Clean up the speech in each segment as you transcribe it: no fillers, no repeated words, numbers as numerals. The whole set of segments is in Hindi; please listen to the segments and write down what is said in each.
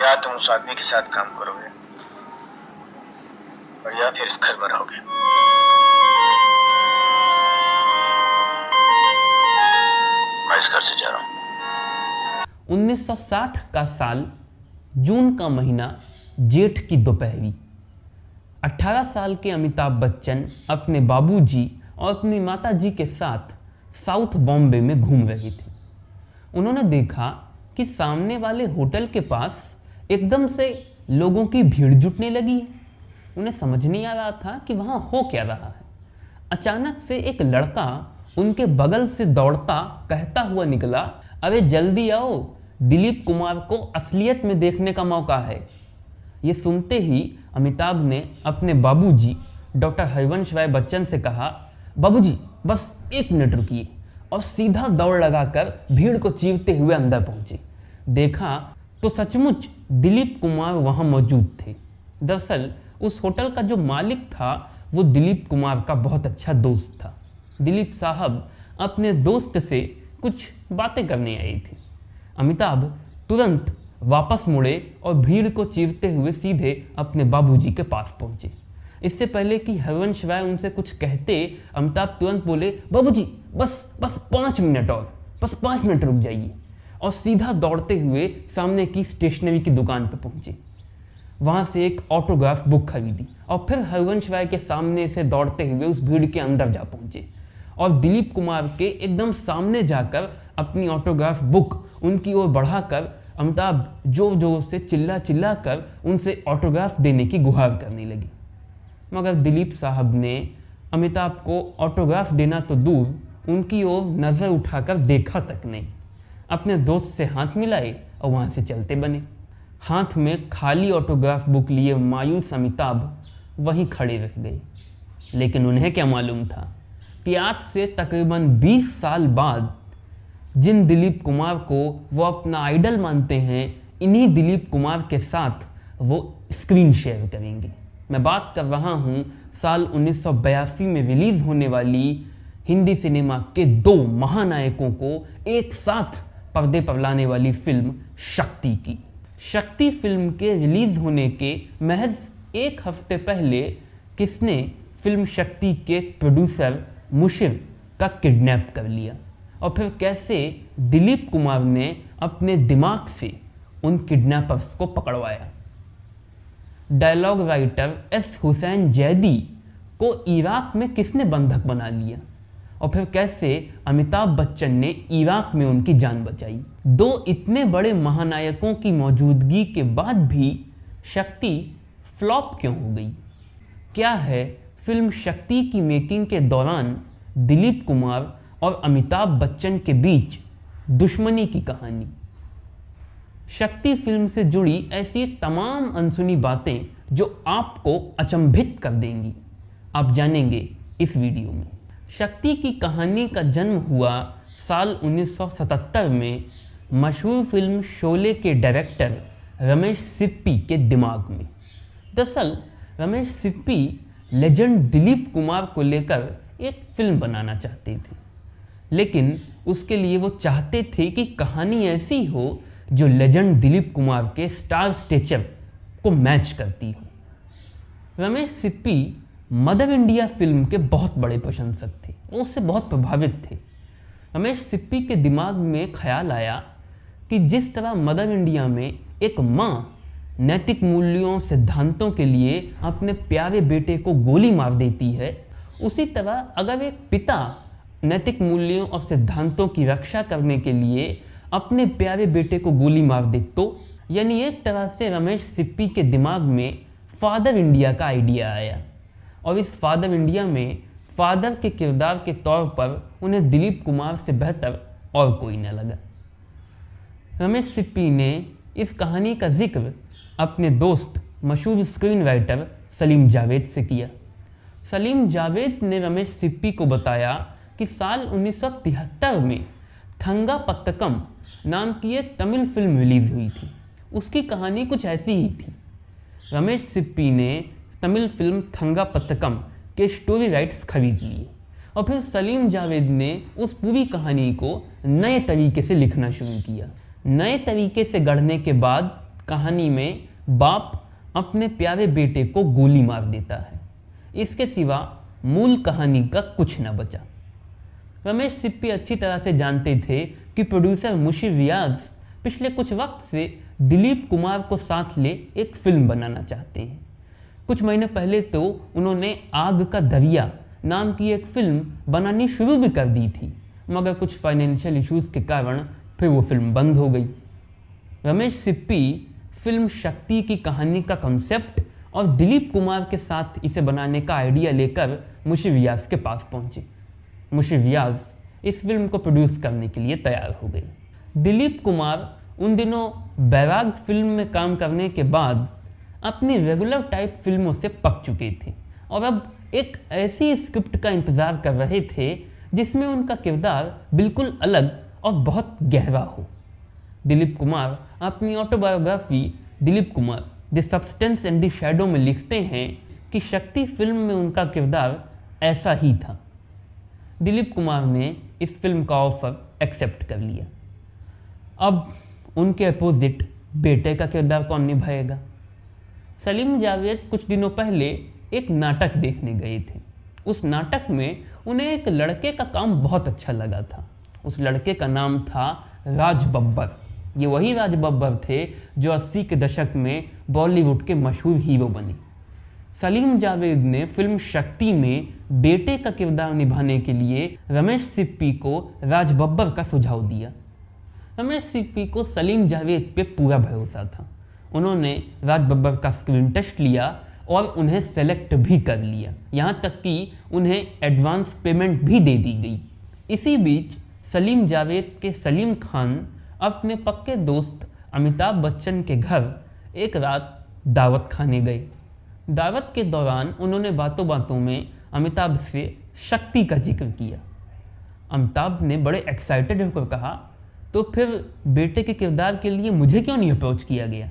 रात तुम उस आदमी के साथ काम करोगे और या फिर इस घर में रहोगे। मैं इस घर से जा रहा हूं। 1960 का साल, जून का महीना, जेठ की दोपहरी। 18 साल के अमिताभ बच्चन अपने बाबूजी और अपनी माताजी के साथ साउथ बॉम्बे में घूम रहे थे। उन्होंने देखा कि सामने वाले होटल के पास एकदम से लोगों की भीड़ जुटने लगी है। उन्हें समझ नहीं आ रहा था कि वहाँ हो क्या रहा है। अचानक से एक लड़का उनके बगल से दौड़ता कहता हुआ निकला, अरे जल्दी आओ, दिलीप कुमार को असलियत में देखने का मौका है। ये सुनते ही अमिताभ ने अपने बाबूजी डॉक्टर हरिवंश राय बच्चन से कहा, बाबूजी बस 1 मिनट रुकिए, और सीधा दौड़ लगाकर भीड़ को चीरते हुए अंदर पहुंचे। देखा तो सचमुच दिलीप कुमार वहां मौजूद थे। दरअसल उस होटल का जो मालिक था वो दिलीप कुमार का बहुत अच्छा दोस्त था। दिलीप साहब अपने दोस्त से कुछ बातें करने आए थे। अमिताभ तुरंत वापस मुड़े और भीड़ को चीरते हुए सीधे अपने बाबूजी के पास पहुंचे। इससे पहले कि हरिवंश राय उनसे कुछ कहते, अमिताभ तुरंत बोले, बाबूजी बस 5 मिनट और, बस 5 मिनट रुक जाइए, और सीधा दौड़ते हुए सामने की स्टेशनरी की दुकान पर पहुंचे। वहां से एक ऑटोग्राफ बुक खरीदी और फिर हरिवंश राय के सामने से दौड़ते हुए उस भीड़ के अंदर जा पहुंचे और दिलीप कुमार के एकदम सामने जाकर अपनी ऑटोग्राफ बुक उनकी ओर बढ़ाकर अमिताभ जोर जोर से चिल्ला कर उनसे ऑटोग्राफ देने की गुहार करने लगी। मगर दिलीप साहब ने अमिताभ को ऑटोग्राफ देना तो दूर, उनकी ओर नज़र उठाकर देखा तक नहीं। अपने दोस्त से हाथ मिलाए और वहाँ से चलते बने। हाथ में खाली ऑटोग्राफ बुक लिए मायूस अमिताभ वहीं खड़े रह गए। लेकिन उन्हें क्या मालूम था कि आज से तकरीबन 20 साल बाद जिन दिलीप कुमार को वो अपना आइडल मानते हैं, इन्हीं दिलीप कुमार के साथ वो स्क्रीन शेयर करेंगे। मैं बात कर रहा हूँ साल 1982 में रिलीज़ होने वाली हिंदी सिनेमा के 2 महानायकों को एक साथ पर्दे पर लाने वाली फिल्म शक्ति की। शक्ति फिल्म के रिलीज़ होने के महज 1 हफ्ते पहले किसने फिल्म शक्ति के प्रोड्यूसर मुशीर का किडनैप कर लिया और फिर कैसे दिलीप कुमार ने अपने दिमाग से उन किडनैपर्स को पकड़वाया। Dialogue writer S Hussain Zaidi को इराक में किसने बंधक बना लिया और फिर कैसे अमिताभ बच्चन ने इराक में उनकी जान बचाई। 2 इतने बड़े महानायकों की मौजूदगी के बाद भी शक्ति फ्लॉप क्यों हो गई? क्या है फिल्म शक्ति की मेकिंग के दौरान दिलीप कुमार और अमिताभ बच्चन के बीच दुश्मनी की कहानी? शक्ति फिल्म से जुड़ी ऐसी तमाम अनसुनी बातें जो आपको अचंभित कर देंगी, आप जानेंगे इस वीडियो में। शक्ति की कहानी का जन्म हुआ साल 1977 में मशहूर फिल्म शोले के डायरेक्टर रमेश सिप्पी के दिमाग में। दरअसल रमेश सिप्पी लेजेंड दिलीप कुमार को लेकर एक फिल्म बनाना चाहते थे, लेकिन उसके लिए वो चाहते थे कि कहानी ऐसी हो जो लेजेंड दिलीप कुमार के स्टार स्टेचर को मैच करती हो। Ramesh Sippy mother India film के बहुत बड़े प्रशंसक थे, वो उससे बहुत प्रभावित थे। रमेश सिप्पी के दिमाग में ख्याल आया कि जिस तरह मदर इंडिया में एक माँ नैतिक मूल्यों सिद्धांतों के लिए अपने प्यारे बेटे को गोली मार देती है, उसी तरह अगर एक पिता नैतिक मूल्यों और सिद्धांतों की रक्षा करने के लिए अपने प्यारे बेटे को गोली मार दे, तो यानी एक तरह से रमेश सिप्पी के दिमाग में फादर इंडिया का आइडिया आया और इस फादर इंडिया में फादर के किरदार के तौर पर उन्हें दिलीप कुमार से बेहतर और कोई न लगा। रमेश सिप्पी ने इस कहानी का जिक्र अपने दोस्त मशहूर स्क्रीन राइटर सलीम जावेद से किया। सलीम जावेद ने रमेश सिप्पी को बताया कि साल 1973 में थंगा पत्तकम नाम की एक तमिल फिल्म रिलीज हुई थी। उसकी कहानी कुछ ऐसी ही थी। रमेश सिप्पी ने तमिल फिल्म थंगा पत्तकम के स्टोरी राइट्स खरीद लिए और फिर सलीम जावेद ने उस पूरी कहानी को नए तरीके से लिखना शुरू किया। नए तरीके से गढ़ने के बाद कहानी में बाप अपने प्यारे बेटे को गोली मार देता है। इसके सिवा मूल कहानी का कुछ न बचा। रमेश सिप्पी अच्छी तरह से जानते थे कि प्रोड्यूसर मुंशी रियाज पिछले कुछ वक्त से दिलीप कुमार को साथ ले एक फिल्म बनाना चाहते हैं। कुछ महीने पहले तो उन्होंने आग का दरिया नाम की एक फिल्म बनानी शुरू भी कर दी थी, मगर कुछ फाइनेंशियल इश्यूज़ के कारण फिर वो फिल्म बंद हो गई। रमेश सिप्पी फिल्म शक्ति की कहानी का कॉन्सेप्ट और दिलीप कुमार के साथ इसे बनाने का आइडिया लेकर मुंशी रियाज के पास पहुंचे। मुंशी रियाज इस फिल्म को प्रोड्यूस करने के लिए तैयार हो गए। दिलीप कुमार उन दिनों बैराग फिल्म में काम करने के बाद अपनी रेगुलर टाइप फिल्मों से पक चुके थे और अब एक ऐसी स्क्रिप्ट का इंतज़ार कर रहे थे जिसमें उनका किरदार बिल्कुल अलग और बहुत गहरा हो। दिलीप कुमार अपनी autobiography Dilip Kumar the substance and the shadow में लिखते हैं कि शक्ति फिल्म में उनका किरदार ऐसा ही था। दिलीप कुमार ने इस फिल्म का ऑफर एक्सेप्ट कर लिया। अब उनके अपोजिट बेटे का किरदार कौन निभाएगा? सलीम जावेद कुछ दिनों पहले एक नाटक देखने गए थे। उस नाटक में उन्हें एक लड़के का काम बहुत अच्छा लगा था। उस लड़के का नाम था राज बब्बर। ये वही राज बब्बर थे जो 80 के दशक में बॉलीवुड के मशहूर हीरो बने। सलीम जावेद ने फिल्म शक्ति में बेटे का किरदार निभाने के लिए रमेश सिप्पी को राज बब्बर का सुझाव दिया। रमेश सिप्पी को सलीम जावेद पे पूरा भरोसा था। उन्होंने राज बब्बर का स्क्रीन टेस्ट लिया और उन्हें सेलेक्ट भी कर लिया, यहाँ तक कि उन्हें एडवांस पेमेंट भी दे दी गई। इसी बीच सलीम जावेद के सलीम खान अपने पक्के दोस्त अमिताभ बच्चन के घर एक रात दावत खाने गए। दावत के दौरान उन्होंने बातों बातों में अमिताभ से शक्ति का जिक्र किया। अमिताभ ने बड़े एक्साइटेड होकर कहा, तो फिर बेटे के किरदार के लिए मुझे क्यों नहीं अप्रोच किया गया?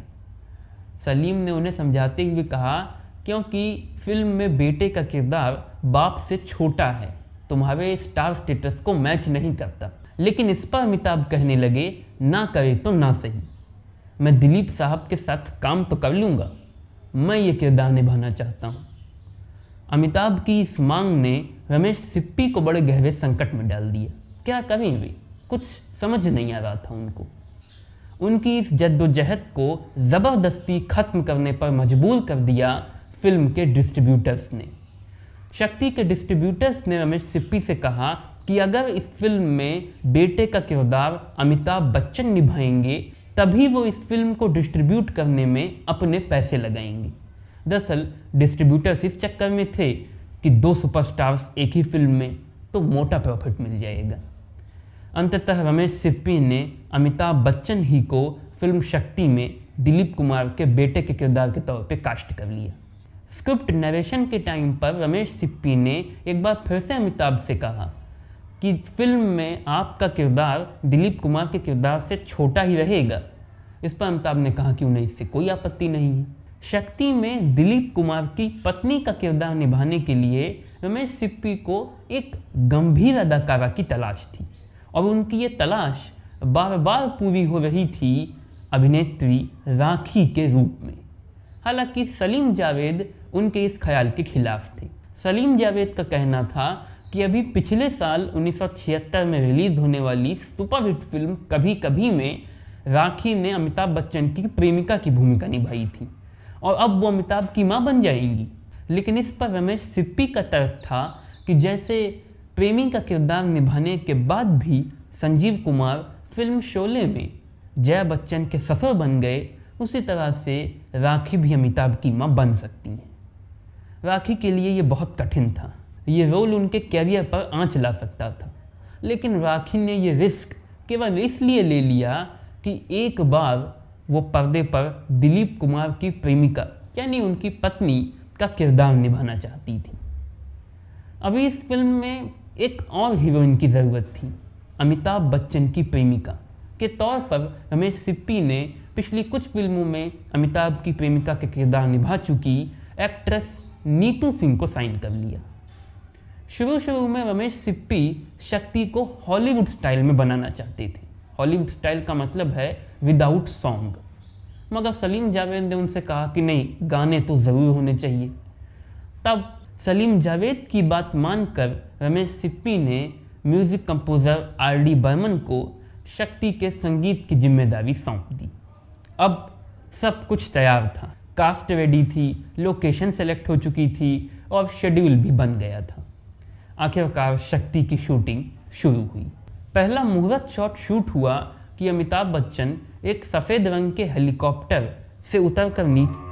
सलीम ने उन्हें समझाते हुए कहा, क्योंकि फिल्म में बेटे का किरदार बाप से छोटा है, तुम्हारे स्टार स्टेटस को मैच नहीं करता। लेकिन इस पर अमिताभ कहने लगे, ना करे तो ना सही, मैं दिलीप साहब के साथ काम तो कर लूँगा, मैं ये किरदार निभाना चाहता हूँ। अमिताभ की इस मांग ने रमेश सिप्पी को बड़े गहरे संकट में डाल दिया। क्या करें वे? कुछ समझ नहीं आ रहा था उनको। उनकी इस जद्दोजहद को ज़बरदस्ती ख़त्म करने पर मजबूर कर दिया फिल्म के डिस्ट्रीब्यूटर्स ने। शक्ति के डिस्ट्रीब्यूटर्स ने रमेश सिप्पी से कहा कि अगर इस फिल्म में बेटे का किरदार अमिताभ बच्चन निभाएंगे तभी वो इस फिल्म को डिस्ट्रीब्यूट करने में अपने पैसे लगाएंगे। दरअसल डिस्ट्रीब्यूटर्स इस चक्कर में थे कि 2 सुपरस्टार्स एक ही फिल्म में, तो मोटा प्रॉफिट मिल जाएगा। अंततः रमेश सिप्पी ने अमिताभ बच्चन ही को फिल्म शक्ति में दिलीप कुमार के बेटे के किरदार के तौर पे कास्ट कर लिया। स्क्रिप्ट नरेशन के टाइम पर रमेश सिप्पी ने एक बार फिर से अमिताभ से कहा कि फिल्म में आपका किरदार दिलीप कुमार के किरदार से छोटा ही रहेगा। इस पर अमिताभ ने कहा कि उन्हें इससे कोई आपत्ति नहीं है। शक्ति में दिलीप कुमार की पत्नी का किरदार निभाने के लिए रमेश सिप्पी को एक गंभीर अदाकारा की तलाश थी और उनकी ये तलाश बार बार पूरी हो रही थी अभिनेत्री राखी के रूप में। हालांकि सलीम जावेद उनके इस ख्याल के खिलाफ थे। सलीम जावेद का कहना था कि अभी पिछले साल 1976 में रिलीज होने वाली सुपरहिट फिल्म कभी कभी में राखी ने अमिताभ बच्चन की प्रेमिका की भूमिका निभाई थी और अब वो अमिताभ की मां बन जाएंगी। लेकिन इस पर रमेश सिप्पी का तर्क था कि जैसे प्रेमी का किरदार निभाने के बाद भी संजीव कुमार फिल्म शोले में जया बच्चन के ससुर बन गए, उसी तरह से राखी भी अमिताभ की मां बन सकती हैं। राखी के लिए ये बहुत कठिन था। ये रोल उनके कैरियर पर आंच ला सकता था, लेकिन राखी ने ये रिस्क केवल इसलिए ले लिया कि एक बार वो पर्दे पर दिलीप कुमार की प्रेमिका यानी उनकी पत्नी का किरदार निभाना चाहती थी। अभी इस फिल्म में एक और हीरोइन की ज़रूरत थी। अमिताभ बच्चन की प्रेमिका के तौर पर रमेश सिप्पी ने पिछली कुछ फिल्मों में अमिताभ की प्रेमिका के किरदार निभा चुकी एक्ट्रेस नीतू सिंह को साइन कर लिया। शुरू में रमेश सिप्पी शक्ति को हॉलीवुड स्टाइल में बनाना चाहते थे। हॉलीवुड स्टाइल का मतलब है विदाउट सॉन्ग। मगर सलीम जावेद ने उनसे कहा कि नहीं, गाने तो ज़रूर होने चाहिए। तब सलीम जावेद की बात मानकर रमेश सिप्पी ने म्यूज़िक कंपोज़र R.D. बर्मन को शक्ति के संगीत की जिम्मेदारी सौंप दी। अब सब कुछ तैयार था, कास्ट रेडी थी, लोकेशन सेलेक्ट हो चुकी थी और शेड्यूल भी बन गया था। आखिरकार शक्ति की शूटिंग शुरू हुई। पहला मुहूर्त शॉट शूट हुआ कि अमिताभ बच्चन एक सफ़ेद रंग के हेलीकॉप्टर से उतरकर नीचे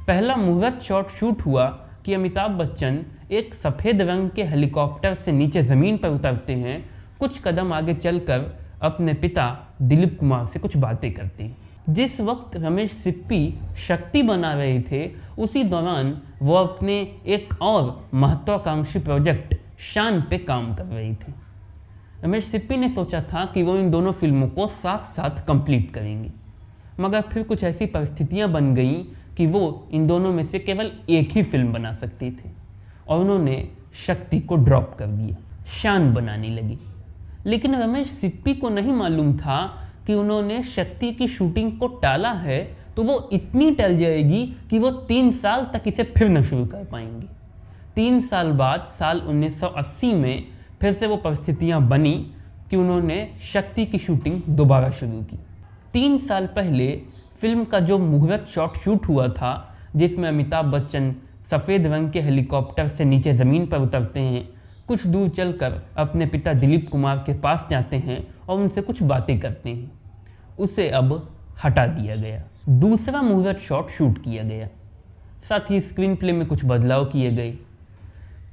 पहला मुहूर्त शॉट शूट हुआ कि अमिताभ बच्चन एक सफ़ेद रंग के हेलीकॉप्टर से नीचे ज़मीन पर उतरते हैं। कुछ कदम आगे चलकर अपने पिता दिलीप कुमार से कुछ बातें करते हैं। जिस वक्त रमेश सिप्पी शक्ति बना रहे थे, उसी दौरान वो अपने एक और महत्वाकांक्षी प्रोजेक्ट शान पे काम कर रहे थे। रमेश सिप्पी ने सोचा था कि वो इन दोनों फिल्मों को साथ साथ कंप्लीट करेंगे, मगर फिर कुछ ऐसी परिस्थितियां बन गईं कि वो इन दोनों में से केवल एक ही फिल्म बना सकते थे और उन्होंने शक्ति को ड्रॉप कर दिया, शान बनाने लगे। लेकिन रमेश सिप्पी को नहीं मालूम था कि उन्होंने शक्ति की शूटिंग को टाला है तो वो इतनी टल जाएगी कि वो 3 साल तक इसे फिर न शुरू कर पाएंगे। 3 साल बाद साल 1980 में फिर से वो परिस्थितियां बनी कि उन्होंने शक्ति की शूटिंग दोबारा शुरू की। 3 साल पहले फिल्म का जो मुहूर्त शॉट शूट हुआ था, जिसमें अमिताभ बच्चन सफ़ेद रंग के हेलीकॉप्टर से नीचे ज़मीन पर उतरते हैं, कुछ दूर चलकर अपने पिता दिलीप कुमार के पास जाते हैं और उनसे कुछ बातें करते हैं, उसे अब हटा दिया गया। दूसरा मुहूर्त शॉट शूट किया गया, साथ ही स्क्रीन प्ले में कुछ बदलाव किए गए।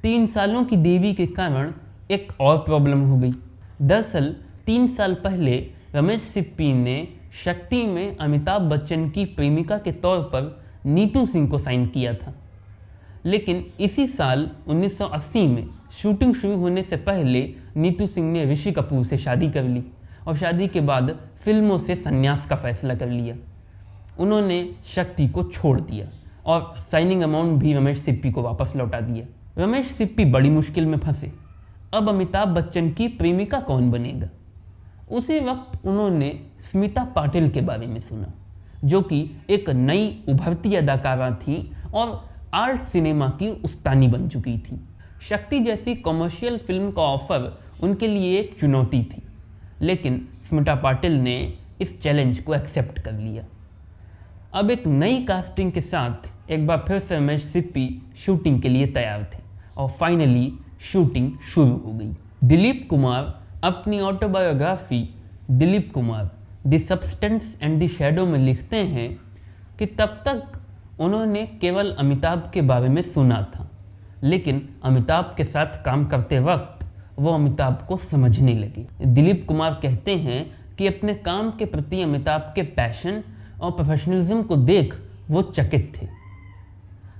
3 सालों की देरी के कारण एक और प्रॉब्लम हो गई। दरअसल 3 साल पहले रमेश सिप्पी ने शक्ति में अमिताभ बच्चन की प्रेमिका के तौर पर नीतू सिंह को साइन किया था, लेकिन इसी साल 1980 में शूटिंग शुरू होने से पहले नीतू सिंह ने ऋषि कपूर से शादी कर ली और शादी के बाद फिल्मों से संन्यास का फैसला कर लिया। उन्होंने शक्ति को छोड़ दिया और साइनिंग अमाउंट भी रमेश सिप्पी को वापस लौटा दिया। रमेश सिप्पी बड़ी मुश्किल में फंसे। अब अमिताभ बच्चन की प्रेमिका कौन बनेगा? उसी वक्त उन्होंने स्मिता पाटिल के बारे में सुना, जो कि एक नई उभरती अदाकारा थी और आर्ट सिनेमा की उस्तानी बन चुकी थी। शक्ति जैसी कमर्शियल फिल्म का ऑफर उनके लिए एक चुनौती थी, लेकिन स्मिता पाटिल ने इस चैलेंज को एक्सेप्ट कर लिया। अब एक नई कास्टिंग के साथ एक बार फिर से रमेश सिप्पी शूटिंग के लिए तैयार थे और फाइनली शूटिंग शुरू हो गई। दिलीप कुमार अपनी autobiography Dilip Kumar the substance and the shadow में लिखते हैं कि तब तक उन्होंने केवल अमिताभ के बारे में सुना था, लेकिन अमिताभ के साथ काम करते वक्त वो अमिताभ को समझने लगे। दिलीप कुमार कहते हैं कि अपने काम के प्रति अमिताभ के पैशन और प्रोफेशनलिज्म को देख वो चकित थे।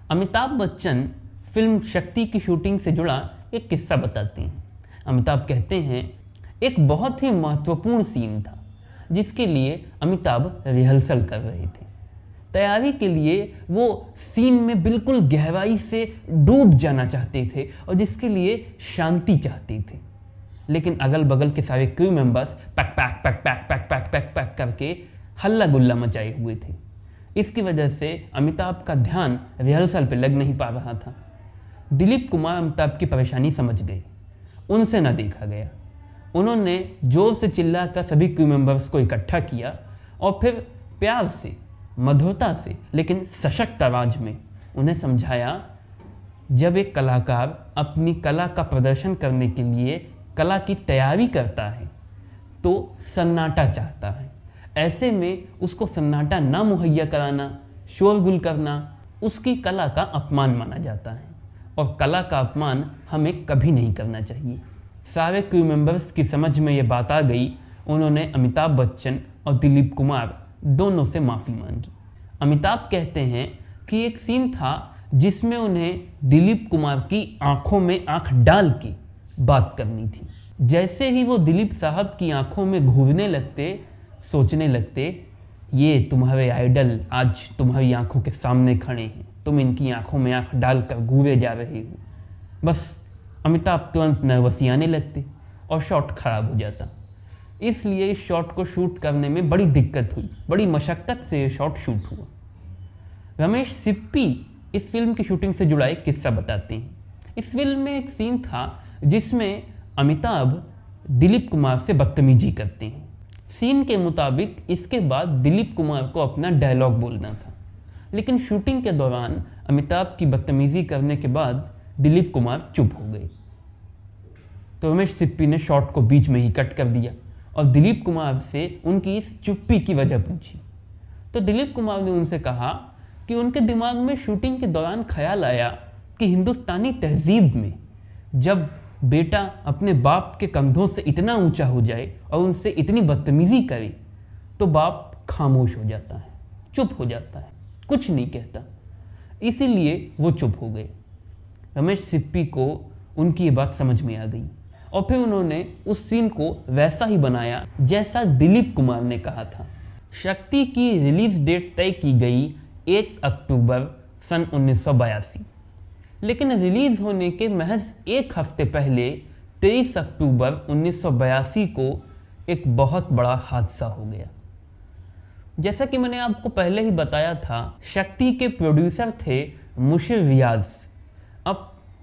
अमिताभ बच्चन फिल्म शक्ति की शूटिंग से जुड़ा एक किस्सा बताते हैं। अमिताभ कहते हैं, एक बहुत ही महत्वपूर्ण सीन था जिसके लिए अमिताभ रिहर्सल कर रहे थे। तैयारी के लिए वो सीन में बिल्कुल गहराई से डूब जाना चाहते थे और जिसके लिए शांति चाहते थे, लेकिन अगल बगल के सारे crew members pack pack pack pack pack pack pack pack करके हल्ला गुल्ला मचाए हुए थे। इसकी वजह से अमिताभ का ध्यान रिहर्सल पे लग नहीं पा रहा था। दिलीप कुमार अमिताभ की परेशानी समझ गए, उनसे न देखा गया। उन्होंने जोर से चिल्लाकर सभी क्रू मेंबर्स को इकट्ठा किया और फिर प्यार से, मधुरता से, लेकिन सशक्त आवाज में उन्हें समझाया, जब एक कलाकार अपनी कला का प्रदर्शन करने के लिए कला की तैयारी करता है तो सन्नाटा चाहता है। ऐसे में उसको सन्नाटा ना मुहैया कराना, शोरगुल करना उसकी कला का अपमान माना जाता है और कला का अपमान हमें कभी नहीं करना चाहिए। सारे क्रू मेंबर्स की समझ में ये बात आ गई। उन्होंने अमिताभ बच्चन और दिलीप कुमार दोनों से माफ़ी मांगी। अमिताभ कहते हैं कि एक सीन था जिसमें उन्हें दिलीप कुमार की आंखों में आंख डाल के बात करनी थी। जैसे ही वो दिलीप साहब की आंखों में घूरने लगते, सोचने लगते, ये तुम्हारे आइडल आज तुम्हारी आंखों के सामने खड़े हैं, तुम इनकी आंखों में आंख डालकर घूरे जा रहे हो। बस अमिताभ तुरंत नर्वसी आने लगते और शॉट खराब हो जाता। इसलिए इस शॉट को शूट करने में बड़ी दिक्कत हुई, बड़ी मशक्क़त से ये शॉट शूट हुआ। रमेश सिप्पी इस फिल्म की शूटिंग से जुड़ा एक किस्सा बताते हैं। इस फिल्म में एक सीन था जिसमें अमिताभ दिलीप कुमार से बदतमीजी करते हैं। सीन के मुताबिक इसके बाद दिलीप कुमार को अपना डायलॉग बोलना था, लेकिन शूटिंग के दौरान अमिताभ की बदतमीजी करने के बाद दिलीप कुमार चुप हो गए। तो रमेश सिप्पी ने शॉट को बीच में ही कट कर दिया और दिलीप कुमार से उनकी इस चुप्पी की वजह पूछी। तो दिलीप कुमार ने उनसे कहा कि उनके दिमाग में शूटिंग के दौरान ख्याल आया कि हिंदुस्तानी तहजीब में जब बेटा अपने बाप के कंधों से इतना ऊंचा हो जाए और उनसे इतनी बदतमीजी करे तो बाप खामोश हो जाता है, चुप हो जाता है, कुछ नहीं कहता। इसीलिए वो चुप हो गए। रमेश सिप्पी को उनकी ये बात समझ में आ गई और फिर उन्होंने उस सीन को वैसा ही बनाया जैसा दिलीप कुमार ने कहा था। शक्ति की रिलीज डेट तय की गई 1 अक्टूबर सन 1982, लेकिन रिलीज होने के महज एक हफ्ते पहले 23 अक्टूबर 1982 को एक बहुत बड़ा हादसा हो गया। जैसा कि मैंने आपको पहले ही बताया था, शक्ति के प्रोड्यूसर थे मुशीर रियाज। अब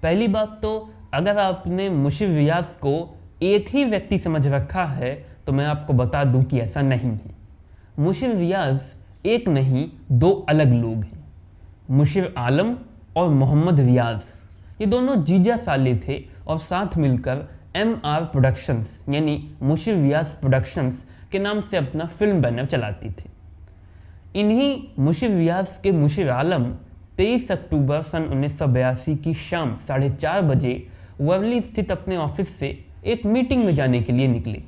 पहली बात तो अगर आपने मुशीर रियाज को एक ही व्यक्ति समझ रखा है तो मैं आपको बता दूं कि ऐसा नहीं है। मुशीर रियाज एक नहीं दो अलग लोग हैं। मुशीर आलम और मोहम्मद रियाज, ये दोनों जीजा साले थे और साथ मिलकर MR प्रोडक्शंस यानी मुशीर रियाज प्रोडक्शंस के नाम से अपना फिल्म बैनर चलाते थे। इन्हीं मुशीर रियाज के मुशीर आलम 23 अक्टूबर सन 1982 की शाम 4:30 बजे वर्ली स्थित अपने ऑफिस से एक मीटिंग में जाने के लिए निकले।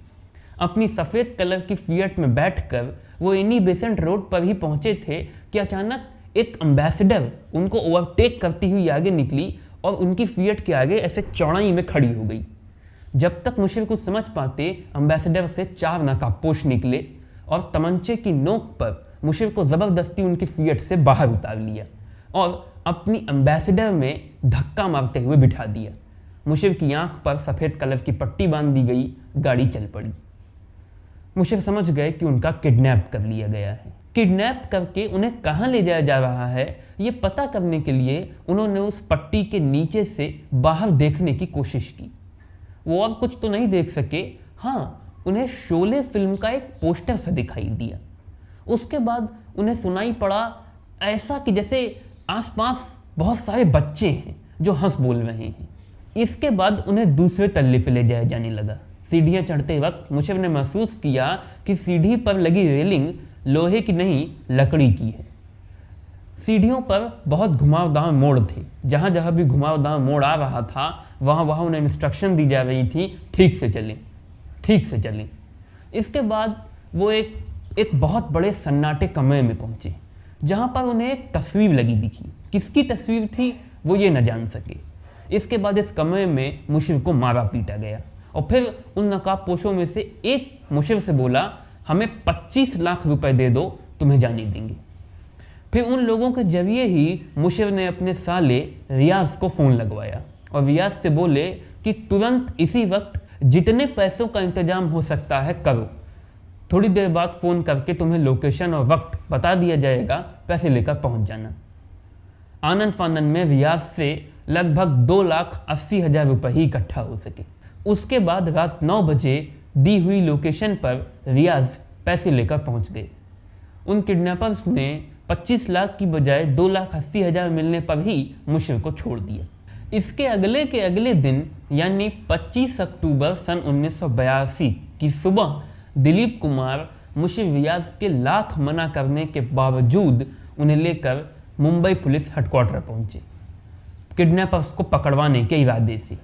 अपनी सफ़ेद कलर की फिएट में बैठकर वो इन्हीं बेसेंट रोड पर ही पहुंचे थे कि अचानक एक एम्बेसडर उनको ओवरटेक करती हुई आगे निकली और उनकी फिएट के आगे ऐसे चौड़ाई में खड़ी हो गई। जब तक मुशीर को समझ पाते, एम्बेसडर से 4 नकाबपोश निकले और तमंचे की नोक पर मुशीर को ज़बरदस्ती उनकी फिएट से बाहर उतार लिया और अपनी एम्बेसडर में धक्का मारते हुए बिठा दिया। मुशीर की आंख पर सफ़ेद कलर की पट्टी बांध दी गई, गाड़ी चल पड़ी। मुशीर समझ गए कि उनका किडनैप कर लिया गया है। किडनैप करके उन्हें कहाँ ले जाया जा रहा है ये पता करने के लिए उन्होंने उस पट्टी के नीचे से बाहर देखने की कोशिश की। वो और कुछ तो नहीं देख सके, हाँ उन्हें शोले फिल्म का एक पोस्टर सा दिखाई दिया। उसके बाद उन्हें सुनाई पड़ा ऐसा कि जैसे आसपास बहुत सारे बच्चे हैं जो हंस बोल रहे हैं। इसके बाद उन्हें दूसरे तल्ले पे ले जाया जाने लगा। सीढ़ियाँ चढ़ते वक्त मुशीर ने महसूस किया कि सीढ़ी पर लगी रेलिंग लोहे की नहीं लकड़ी की है। सीढ़ियों पर बहुत घुमावदार मोड़ थे। जहाँ जहाँ भी घुमावदार मोड़ आ रहा था वहाँ उन्हें इंस्ट्रक्शन दी जा रही थी, ठीक से चलें, ठीक से चलें। इसके बाद वो एक बहुत बड़े सन्नाटे कमरे में पहुँचे जहाँ पर उन्हें एक तस्वीर लगी दिखी। किसकी तस्वीर थी वो ये न जान सके। इसके बाद इस कमरे में मुशीर को मारा पीटा गया और फिर उन नकाबपोशों में से एक मुशीर से बोला, हमें 25 लाख रुपए दे दो, तुम्हें जाने देंगे। फिर उन लोगों के जरिए ही मुशीर ने अपने साले रियाज को फ़ोन लगवाया और रियाज से बोले कि तुरंत इसी वक्त जितने पैसों का इंतजाम हो सकता है करो। थोड़ी देर बाद फ़ोन करके तुम्हें लोकेशन और वक्त बता दिया जाएगा, पैसे लेकर पहुंच जाना। आनंद फानन में रियाज से लगभग 2,80,000 रुपये ही इकट्ठा हो सके। उसके बाद रात 9 बजे दी हुई लोकेशन पर रियाज पैसे लेकर पहुंच गए। उन किडनैपर्स ने 25 लाख की बजाय 2,80,000 मिलने पर ही मुशीर को छोड़ दिया। इसके अगले के अगले दिन यानी 25 अक्टूबर सन 1982 की सुबह दिलीप कुमार मुशीर रियाज के लाख मना करने के बावजूद उन्हें लेकर मुंबई पुलिस हेडक्वार्टर पहुंचे, किडनैपर्स को पकड़वाने के इरादे से।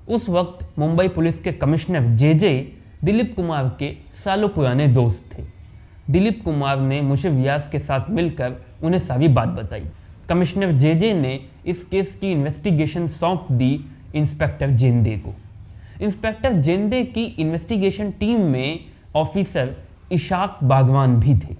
उस वक्त मुंबई पुलिस के कमिश्नर जे दिलीप कुमार के सालों पुराने दोस्त थे। दिलीप कुमार ने मुशीर रियाज के साथ मिलकर उन्हें सारी बात बताई। कमिश्नर जे ने इस केस की इन्वेस्टिगेशन सौंप दी इंस्पेक्टर जेंदे को। इंस्पेक्टर जेंदे की इन्वेस्टिगेशन टीम में ऑफिसर इशाक बागवान भी थे।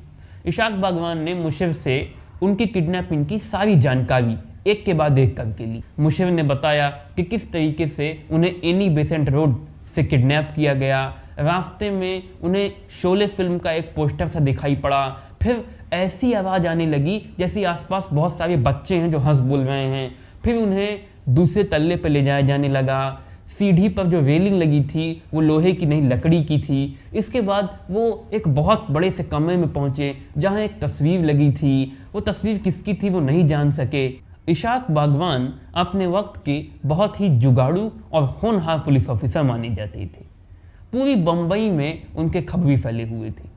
इशाक बागवान ने मुशीर से उनकी किडनैपिंग की सारी जानकारी एक के बाद एक करके ली। मुशीर ने बताया कि किस तरीके से उन्हें एनी बेसेंट रोड से किडनैप किया गया, रास्ते में उन्हें शोले फिल्म का एक पोस्टर सा दिखाई पड़ा। फिर ऐसी आवाज़ आने लगी जैसे आसपास बहुत सारे बच्चे हैं जो हंस बोल रहे हैं। फिर उन्हें दूसरे तल्ले पर ले जाया जाने लगा। सीढ़ी पर जो रेलिंग लगी थी वो लोहे की नहीं लकड़ी की थी। इसके बाद वो एक बहुत बड़े से कमरे में पहुंचे जहां एक तस्वीर लगी थी। वो तस्वीर किसकी थी वो नहीं जान सके। इशाक बागवान अपने वक्त के बहुत ही जुगाड़ू और होनहार पुलिस ऑफिसर माने जाते थे। पूरी बम्बई में उनके खबरी फैले हुए थे।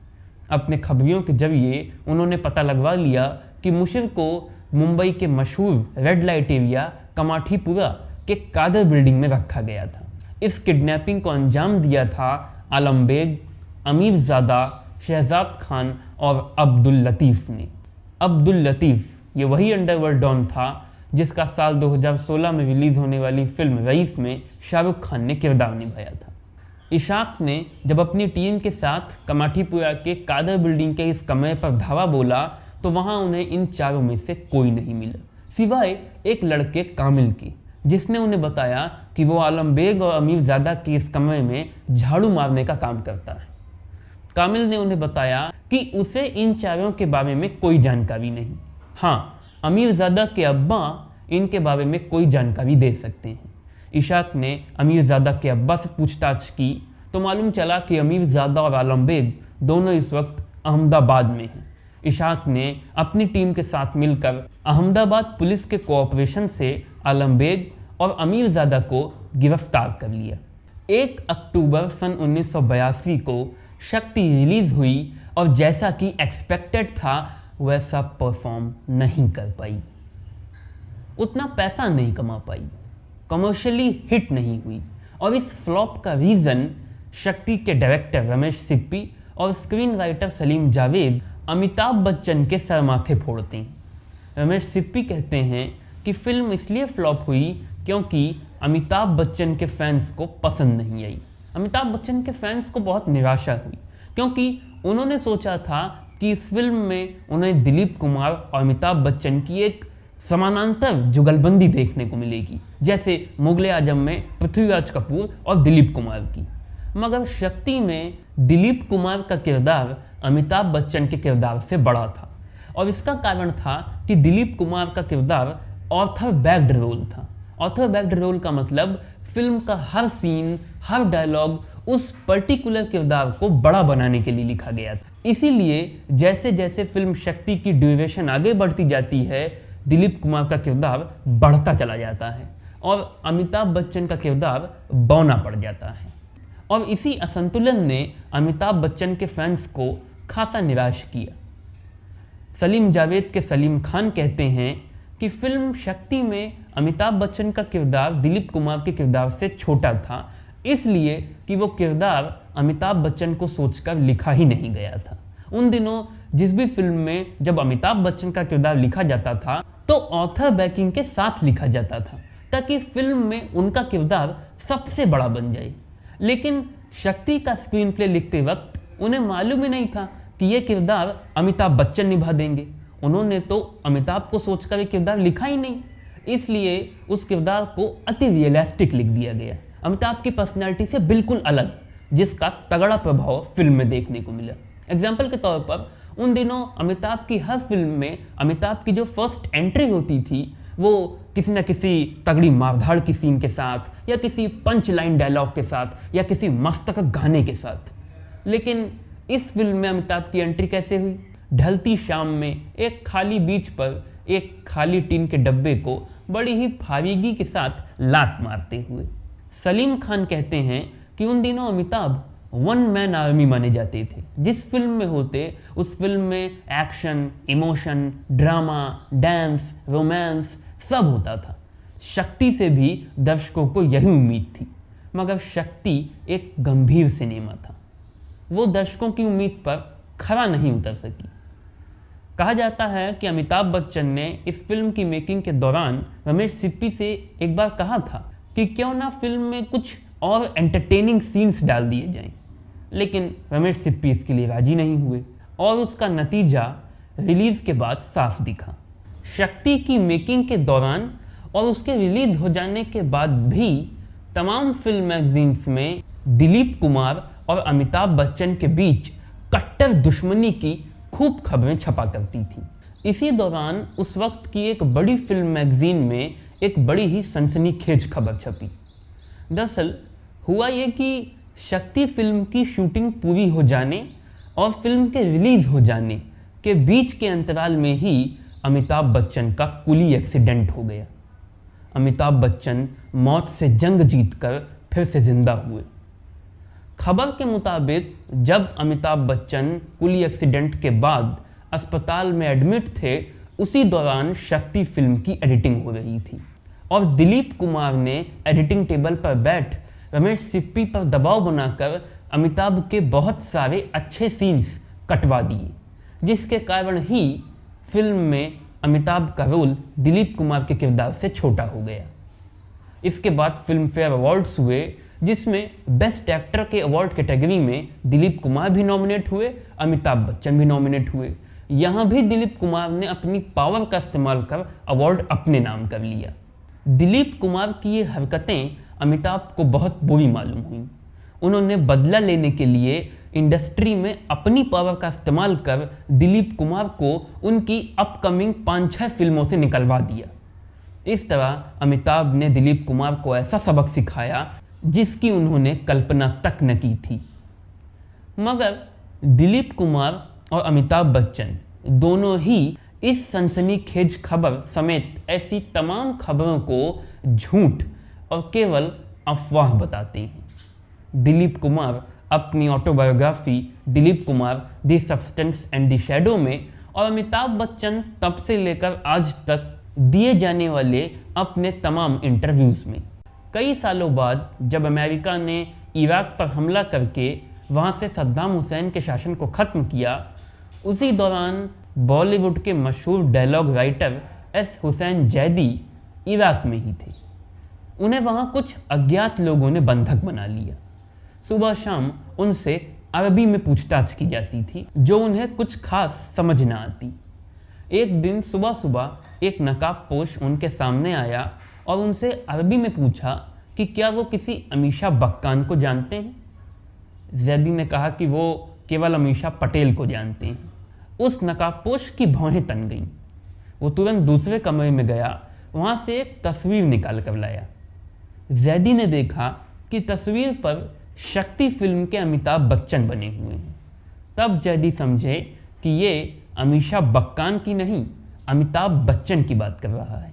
अपने खबरियों के जरिए उन्होंने पता लगवा लिया कि मुशीर को मुंबई के मशहूर रेड लाइट एरिया कमाठीपुरा के कादर बिल्डिंग में रखा गया था। इस किडनैपिंग को अंजाम दिया था आलम बेग, अमीर ज़ादा, शहजाद खान और अब्दुल लतीफ़ ने। अब्दुल लतीफ़ ये वही अंडरवर्ल्ड डॉन था जिसका साल 2016 में रिलीज़ होने वाली फिल्म रईस में शाहरुख खान ने किरदार निभाया था। इशाक ने जब अपनी टीम के साथ कमाठीपुरा के कादर बिल्डिंग के इस कमरे पर धावा बोला तो वहाँ उन्हें इन चारों में से कोई नहीं मिला सिवाय एक लड़के कामिल के, जिसने उन्हें बताया कि वो आलम बेग और अमीर ज़ादा के इस कमरे में झाड़ू मारने का काम करता है। कामिल ने उन्हें बताया कि उसे इन चारों के बारे में कोई जानकारी नहीं। हाँ, अमीर ज़ादा के अब्बा इनके बारे में कोई जानकारी दे सकते हैं। इशाक ने अमीर ज़ादा के अब्बा से पूछताछ की तो मालूम चला कि अमीर ज़ादा और आलम बेग दोनों इस वक्त अहमदाबाद में हैं। इशाक ने अपनी टीम के साथ मिलकर अहमदाबाद पुलिस के कोऑपरेशन से आलम बेग और अमीर ज़ादा को गिरफ्तार कर लिया। 1 अक्टूबर सन 1982 को शक्ति रिलीज़ हुई और जैसा कि एक्सपेक्टेड था वैसा परफॉर्म नहीं कर पाई। उतना पैसा नहीं कमा पाई, कमर्शियली हिट नहीं हुई और इस फ्लॉप का रीज़न शक्ति के डायरेक्टर रमेश सिप्पी और स्क्रीन राइटर सलीम जावेद अमिताभ बच्चन के सर माथे फोड़ते हैं। रमेश सिप्पी कहते हैं कि फिल्म इसलिए फ्लॉप हुई क्योंकि अमिताभ बच्चन के फैंस को पसंद नहीं आई। अमिताभ बच्चन के फैंस को बहुत निराशा हुई क्योंकि उन्होंने सोचा था कि इस फिल्म में उन्हें दिलीप कुमार और अमिताभ बच्चन की एक समानांतर जुगलबंदी देखने को मिलेगी, जैसे मुगले आजम में पृथ्वीराज कपूर और दिलीप कुमार की। मगर शक्ति में दिलीप कुमार का किरदार अमिताभ बच्चन के किरदार से बड़ा था और इसका कारण था कि दिलीप कुमार का किरदार ऑथर बैक्ड रोल था। ऑथर बैक्ड रोल का मतलब फिल्म का हर सीन, हर डायलॉग उस पर्टिकुलर किरदार को बड़ा बनाने के लिए लिखा गया था। इसीलिए जैसे जैसे फिल्म शक्ति की ड्यूरेशन आगे बढ़ती जाती है, दिलीप कुमार का किरदार बढ़ता चला जाता है और अमिताभ बच्चन का किरदार बौना पड़ जाता है। और इसी असंतुलन ने अमिताभ बच्चन के फैंस को खासा निराश किया। सलीम जावेद के सलीम खान कहते हैं कि फिल्म शक्ति में अमिताभ बच्चन का किरदार दिलीप कुमार के किरदार से छोटा था, इसलिए कि वो किरदार अमिताभ बच्चन को सोचकर लिखा ही नहीं गया था। उन दिनों जिस भी फिल्म में जब अमिताभ बच्चन का किरदार लिखा जाता था तो ऑथर बैकिंग के साथ लिखा जाता था ताकि फिल्म में उनका किरदार सबसे बड़ा बन जाए। लेकिन शक्ति का स्क्रीन प्ले लिखते वक्त उन्हें मालूम ही नहीं था कि ये किरदार अमिताभ बच्चन निभा देंगे। उन्होंने तो अमिताभ को सोचकर ये किरदार लिखा ही नहीं, इसलिए उस किरदार को अति रियलिस्टिक लिख दिया गया, अमिताभ की पर्सनैलिटी से बिल्कुल अलग, जिसका तगड़ा प्रभाव फिल्म में देखने को मिला। एग्जाम्पल के तौर पर उन दिनों अमिताभ की हर फिल्म में अमिताभ की जो फर्स्ट एंट्री होती थी वो किसी न किसी तगड़ी मारधाड़ की सीन के साथ या किसी पंच लाइन डायलॉग के साथ या किसी मस्त गाने के साथ। लेकिन इस फिल्म में अमिताभ की एंट्री कैसे हुई? ढलती शाम में एक खाली बीच पर एक खाली टीन के डब्बे को बड़ी ही फारीगी के साथ लात मारते हुए। सलीम खान कहते हैं कि उन दिनों अमिताभ वन मैन आर्मी माने जाते थे। जिस फिल्म में होते उस फिल्म में action, emotion, drama, dance, romance सब होता था। शक्ति से भी दर्शकों को यही उम्मीद थी, मगर शक्ति एक गंभीर सिनेमा था, वो दर्शकों की उम्मीद पर खरा नहीं उतर सकी। कहा जाता है कि अमिताभ बच्चन ने इस फिल्म की मेकिंग के दौरान रमेश सिप्पी से एक बार कहा था कि क्यों ना फिल्म में कुछ और एंटरटेनिंग सीन्स डाल दिए जाएं, लेकिन रमेश सिप्पी इसके लिए राजी नहीं हुए और उसका नतीजा रिलीज़ के बाद साफ दिखा। शक्ति की मेकिंग के दौरान और उसके रिलीज़ हो जाने के बाद भी तमाम फिल्म मैगजीन्स में दिलीप कुमार और अमिताभ बच्चन के बीच कट्टर दुश्मनी की खूब खबरें छपा करती थी। इसी दौरान उस वक्त की एक बड़ी फिल्म मैगजीन में एक बड़ी ही सनसनीखेज खबर छपी। दरअसल हुआ ये कि शक्ति फिल्म की शूटिंग पूरी हो जाने और फिल्म के रिलीज हो जाने के बीच के अंतराल में ही अमिताभ बच्चन का कुली एक्सीडेंट हो गया। अमिताभ बच्चन मौत से जंग जीतकर फिर से जिंदा हुए। खबर के मुताबिक जब अमिताभ बच्चन कुली एक्सीडेंट के बाद अस्पताल में एडमिट थे, उसी दौरान शक्ति फिल्म की एडिटिंग हो रही थी और दिलीप कुमार ने एडिटिंग टेबल पर बैठ रमेश सिप्पी पर दबाव बनाकर अमिताभ के बहुत सारे अच्छे सीन्स कटवा दिए, जिसके कारण ही फिल्म में अमिताभ का रोल दिलीप कुमार के किरदार से छोटा हो गया। इसके बाद फिल्म फेयर अवार्ड्स हुए, जिसमें बेस्ट एक्टर के अवार्ड कैटेगरी में दिलीप कुमार भी नॉमिनेट हुए, अमिताभ बच्चन भी नॉमिनेट हुए। यहाँ भी दिलीप कुमार ने अपनी पावर का इस्तेमाल कर अवार्ड अपने नाम कर लिया। दिलीप कुमार की ये हरकतें अमिताभ को बहुत बुरी मालूम हुई। उन्होंने बदला लेने के लिए इंडस्ट्री में अपनी पावर का इस्तेमाल कर दिलीप कुमार को उनकी अपकमिंग 5-6 फिल्मों से निकलवा दिया। इस तरह अमिताभ ने दिलीप कुमार को ऐसा सबक सिखाया जिसकी उन्होंने कल्पना तक न की थी। मगर दिलीप कुमार और अमिताभ बच्चन दोनों ही इस सनसनीखेज खबर समेत ऐसी तमाम खबरों को झूठ और केवल अफवाह बताते हैं। दिलीप कुमार अपनी autobiography Dilip the substance and the shadow में और अमिताभ बच्चन तब से लेकर आज तक दिए जाने वाले अपने तमाम इंटरव्यूज़ में कई सालों बाद जब अमेरिका ने इराक पर हमला करके वहाँ से सद्दाम हुसैन के शासन को ख़त्म किया, उसी दौरान बॉलीवुड के मशहूर dialogue writer S Hussain Zaidi Iraq में ही थे। उन्हें वहाँ कुछ अज्ञात लोगों ने बंधक बना लिया। सुबह शाम उनसे अरबी में पूछताछ की जाती थी, जो उन्हें कुछ खास समझ न आती। एक दिन सुबह सुबह एक नकाबपोश उनके सामने आया और उनसे अरबी में पूछा कि क्या वो किसी अमीशा बक्कान को जानते हैं। जैदी ने कहा कि वो केवल अमीशा पटेल को जानते हैं। उस नकाबपोश की भौहें तन गईं। वो तुरंत दूसरे कमरे में गया, वहाँ से एक तस्वीर निकाल कर लाया। जैदी ने देखा कि तस्वीर पर शक्ति फिल्म के अमिताभ बच्चन बने हुए हैं। तब जैदी समझे कि ये अमीशा बक्कान की नहीं, अमिताभ बच्चन की बात कर रहा है।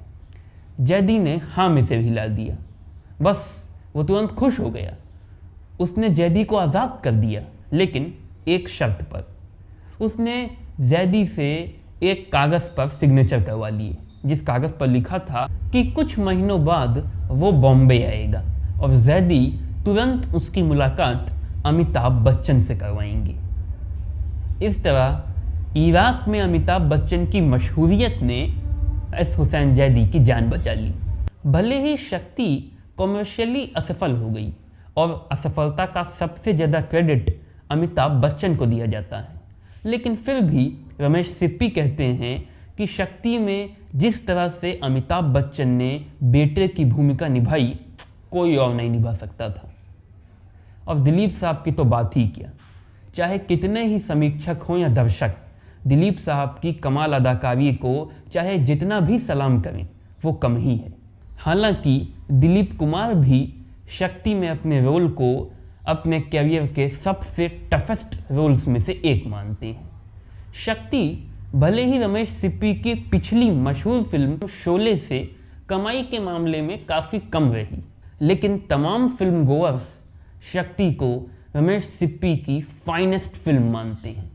जैदी ने हाँ में सिर हिला दिया। बस वो तुरंत खुश हो गया। उसने जैदी को आज़ाद कर दिया, लेकिन एक शर्त पर। उसने जैदी से एक कागज़ पर सिग्नेचर करवा लिए, जिस कागज़ पर लिखा था कि कुछ महीनों बाद वो बॉम्बे आएगा और जैदी तुरंत उसकी मुलाकात अमिताभ बच्चन से करवाएंगे। इस तरह इराक में अमिताभ बच्चन की मशहूरियत ने एस हुसैन जैदी की जान बचा ली। भले ही शक्ति कॉमर्शियली असफल हो गई और असफलता का सबसे ज़्यादा क्रेडिट अमिताभ बच्चन को दिया जाता है, लेकिन फिर भी रमेश सिप्पी कहते हैं कि शक्ति में जिस तरह से अमिताभ बच्चन ने बेटे की भूमिका निभाई, कोई और नहीं निभा सकता था। और दिलीप साहब की तो बात ही क्या, चाहे कितने ही समीक्षक हों या दर्शक, दिलीप साहब की कमाल अदाकारी को चाहे जितना भी सलाम करें वो कम ही है। हालांकि दिलीप कुमार भी शक्ति में अपने रोल को अपने कैरियर के सबसे टफेस्ट रोल्स में से एक मानते हैं। शक्ति भले ही रमेश सिप्पी की पिछली मशहूर फिल्म शोले से कमाई के मामले में काफ़ी कम रही, लेकिन तमाम फिल्म गोअर्स शक्ति को रमेश सिप्पी की फाइनेस्ट फिल्म मानते हैं।